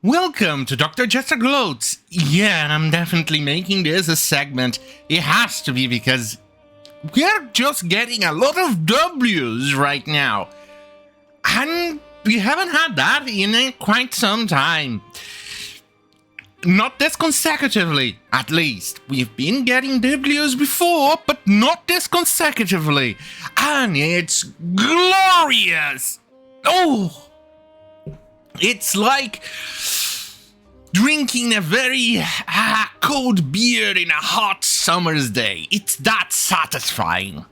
Welcome to Dr. Jester Gloats. Yeah, I'm definitely making this a segment. It has to be because we're just getting a lot of W's right now. And we haven't had that in quite some time. Not this consecutively, at least. We've been getting W's before, but not this consecutively. And it's glorious! Oh! It's like drinking a very cold beer in a hot summer's day. It's that satisfying.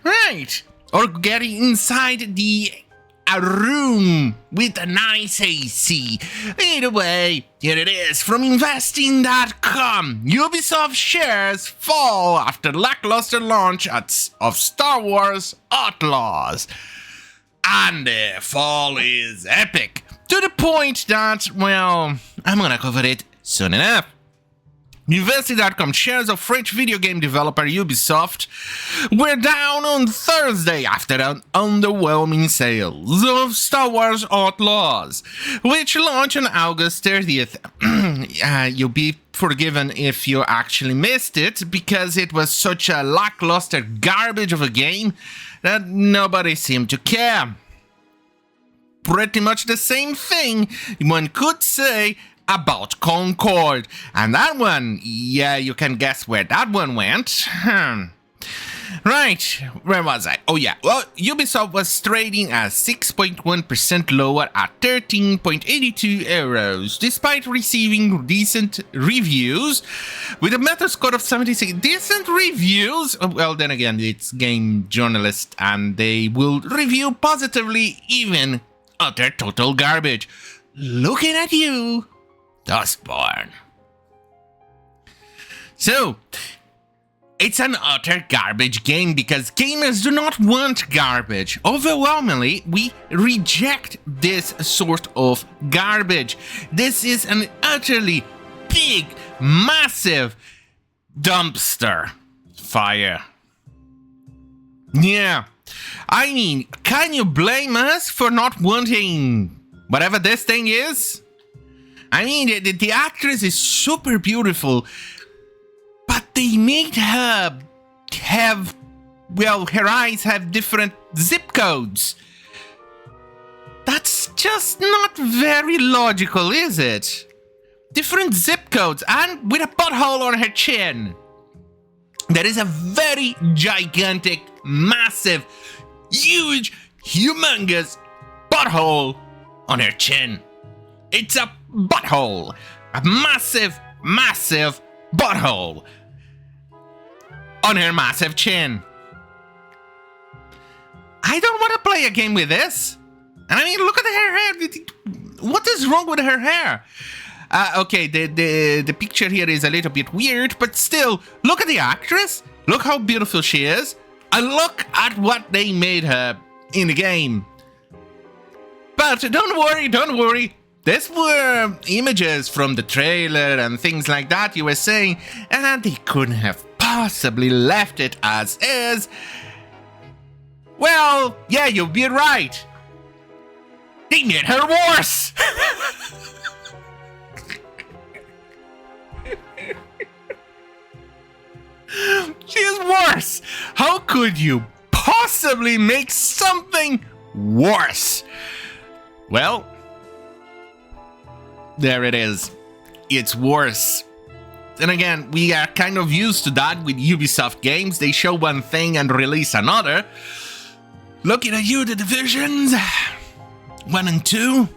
Right. Or getting inside a room with a nice AC. Either way, here it is from investing.com. Ubisoft shares fall after lackluster launch of Star Wars Outlaws. And the fall is epic. To the point that, well, I'm gonna cover it soon enough. Investing.com shares of French video game developer Ubisoft were down on Thursday after an underwhelming sales of Star Wars Outlaws, which launched on August 30th. You'll be forgiven if you actually missed it, because it was such a lackluster garbage of a game that nobody seemed to care. Pretty much the same thing one could say about Concord. And that one, yeah, you can guess where that one went. Right, where was I? Oh yeah, well, Ubisoft was trading at 6.1% lower at 13.82 euros, despite receiving decent reviews, with a Metascore of 76. Decent reviews? Well, then again, it's game journalists, and they will review positively even utter total garbage. Looking at you, Dustborn. So, it's an utter garbage game because gamers do not want garbage. Overwhelmingly, we reject this sort of garbage. This is an utterly big, massive dumpster fire. Yeah. I mean, can you blame us for not wanting whatever this thing is? I mean, the actress is super beautiful, but they made her have, well, her eyes have different zip codes. That's just not very logical, is it? Different zip codes, and with a butthole on her chin. There is a very gigantic, massive, huge, humongous butthole on her chin. It's a butthole. A massive, massive butthole on her massive chin. I don't want to play a game with this. And I mean, look at her hair. What is wrong with her hair? Okay, the picture here is a little bit weird, but still, look at the actress. Look how beautiful she is. And look at what they made her in the game. But don't worry. These were images from the trailer and things like that you were saying, and they couldn't have possibly left it as is. Well, yeah, you'll be right. They made her worse. She is worse. How could you possibly make something worse? Well, there it is. It's worse. And again, we are kind of used to that with Ubisoft games. They show one thing and release another. Looking at you, The Divisions 1 and 2.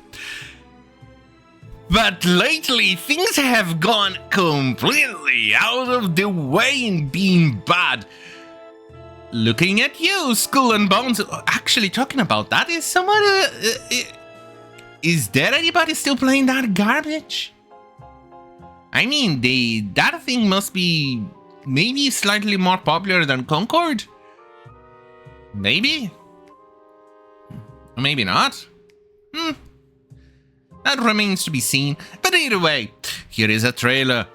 But lately, things have gone completely out of the way in being bad. Looking at you, Skull and Bones. Actually, talking about that, is someone... is there anybody still playing that garbage? I mean, that thing must be maybe slightly more popular than Concord. Maybe? Or maybe not? That remains to be seen, but either way, here is a trailer.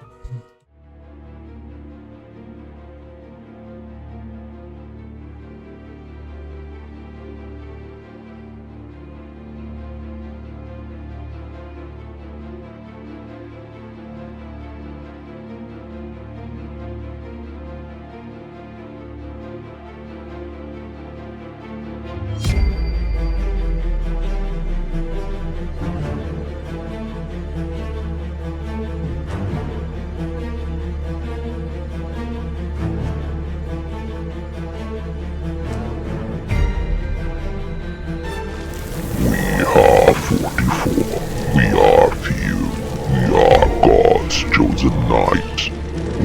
night.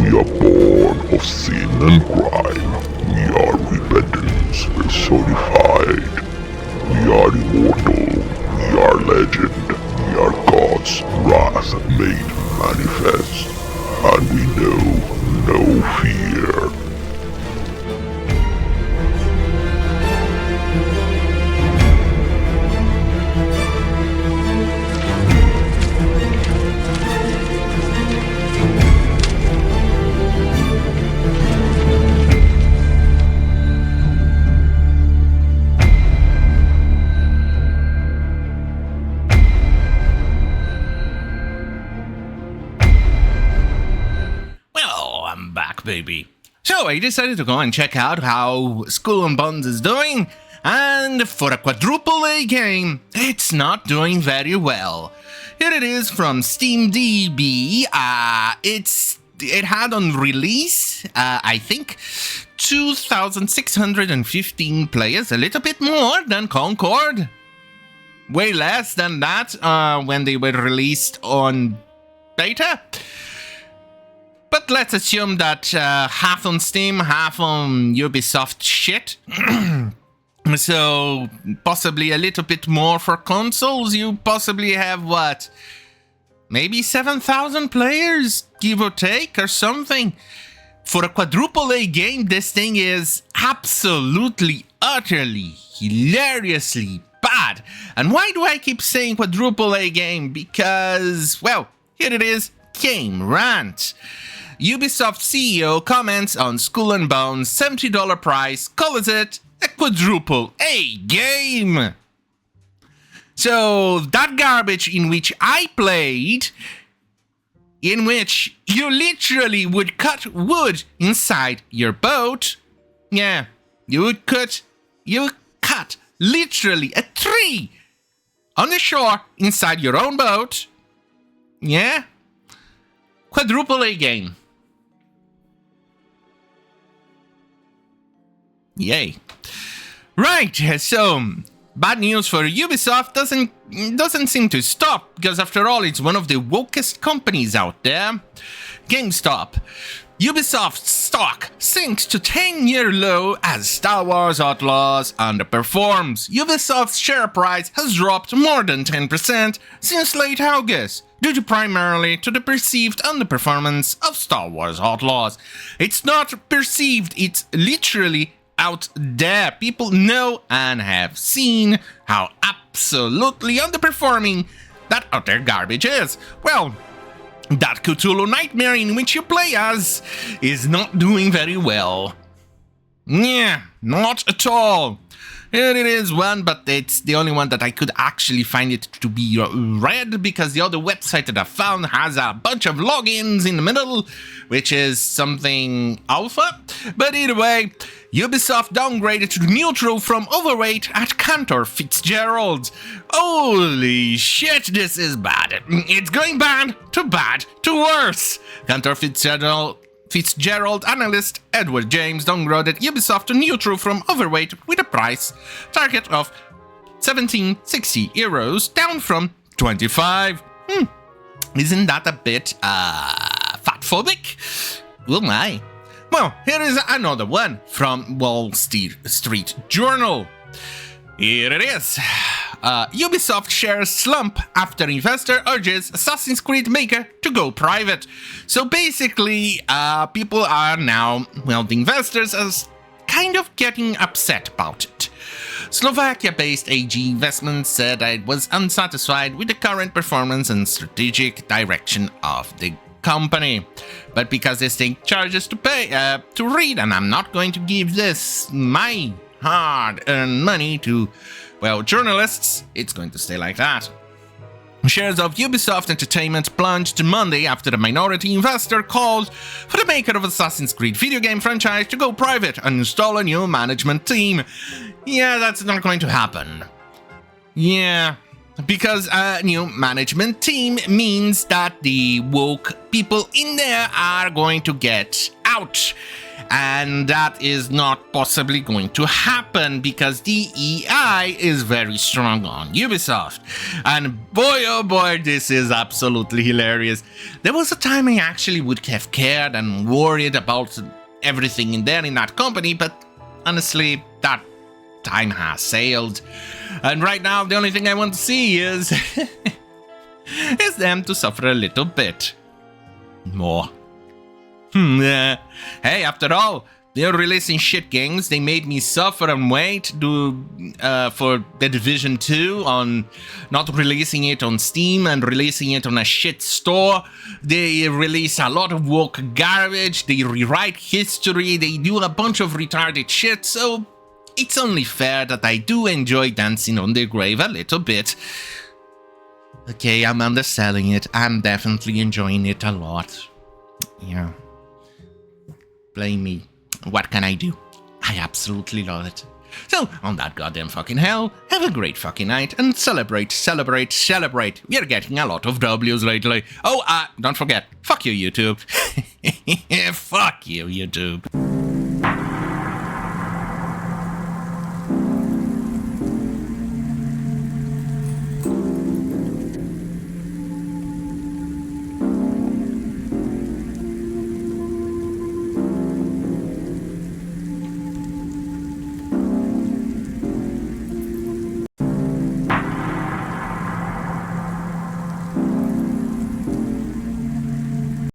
We are born of sin and crime. We are repentance personified. We are immortal. We are legend. We are God's wrath made manifest. And we know no fear. Baby. So I decided to go and check out how Skull and Bones is doing, and for a quadruple A game, it's not doing very well. Here it is from SteamDB. It had on release, I think, 2,615 players, a little bit more than Concord. Way less than that when they were released on beta. But let's assume that half on Steam, half on Ubisoft shit. So possibly a little bit more for consoles. You possibly have what? Maybe 7,000 players, give or take, or something. For a quadruple A game, this thing is absolutely, utterly, hilariously bad. And why do I keep saying quadruple A game? Because, well, here it is, Game Rant. Ubisoft CEO comments on Skull and Bones' $70 price, calls it a quadruple A game. So that garbage in which I played, in which you literally would cut wood inside your boat, yeah, you would cut literally a tree on the shore inside your own boat, yeah, quadruple A game. Yay. Right, so bad news for Ubisoft doesn't seem to stop, because after all, it's one of the wokest companies out there. GameStop. Ubisoft's stock sinks to 10-year low as Star Wars Outlaws underperforms. Ubisoft's share price has dropped more than 10% since late August, due primarily to the perceived underperformance of Star Wars Outlaws. It's not perceived, it's literally out there. People know and have seen how absolutely underperforming that utter garbage is. Well, that Cthulhu nightmare in which you play as is not doing very well. Yeah, not at all. Here it is one, but it's the only one that I could actually find it to be read, because the other website that I found has a bunch of logins in the middle, which is something alpha. But either way, Ubisoft downgraded to neutral from overweight at Cantor Fitzgerald. Holy shit, this is bad. It's going bad to worse. Cantor Fitzgerald analyst Edward James downgraded Ubisoft to neutral from overweight with a price target of 1760 euros, down from 25. Isn't that a bit fatphobic? Oh my. Well, here is another one from Wall Street Journal. Here it is. Ubisoft shares slump after investor urges Assassin's Creed maker to go private. So basically, people are now, well, the investors are kind of getting upset about it. Slovakia-based AG Investments said that it was unsatisfied with the current performance and strategic direction of the company. But because this thing charges to pay, to read, and I'm not going to give this my hard-earned money to, well, journalists, it's going to stay like that. Shares of Ubisoft Entertainment plunged Monday after the minority investor called for the maker of Assassin's Creed video game franchise to go private and install a new management team. Yeah, that's not going to happen. Yeah, because a new management team means that the woke people in there are going to get out. And that is not possibly going to happen because DEI is very strong on Ubisoft. And boy, oh boy, this is absolutely hilarious. There was a time I actually would have cared and worried about everything in there in that company, but honestly, that time has sailed. And right now, the only thing I want to see is is them to suffer a little bit more. Hey, after all, they're releasing shit games. They made me suffer and wait for The Division 2 on not releasing it on Steam and releasing it on a shit store. They release a lot of woke garbage. They rewrite history. They do a bunch of retarded shit. So it's only fair that I do enjoy dancing on their grave a little bit. Okay, I'm underselling it. I'm definitely enjoying it a lot. Yeah. Blame me. What can I do? I absolutely love it. So, on that goddamn fucking hell, have a great fucking night and celebrate, celebrate, celebrate. We are getting a lot of W's lately. Oh, don't forget, fuck you, YouTube. Fuck you, YouTube.